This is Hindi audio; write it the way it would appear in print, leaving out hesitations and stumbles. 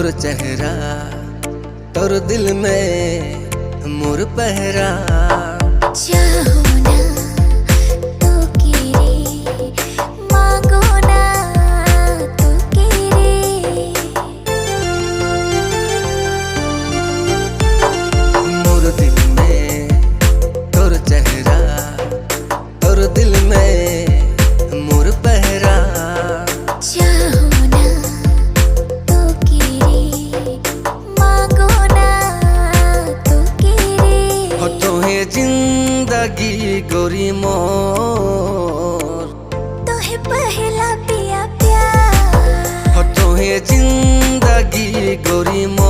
तोर चेहरा तोर दिल में मोर पहरा। चाहो ना तो केरे, मांगो ना तो केरे। मोर दिल में तोर चेहरा तोर दिल में मोर पहरा। चाहो ना तो केरे, मांगो ना तो केरे। हो तोहे जिंदगी गोरी मोर, तोहे पहला पिया प्यार। हो तोहे जिंदगी गोरी मोर।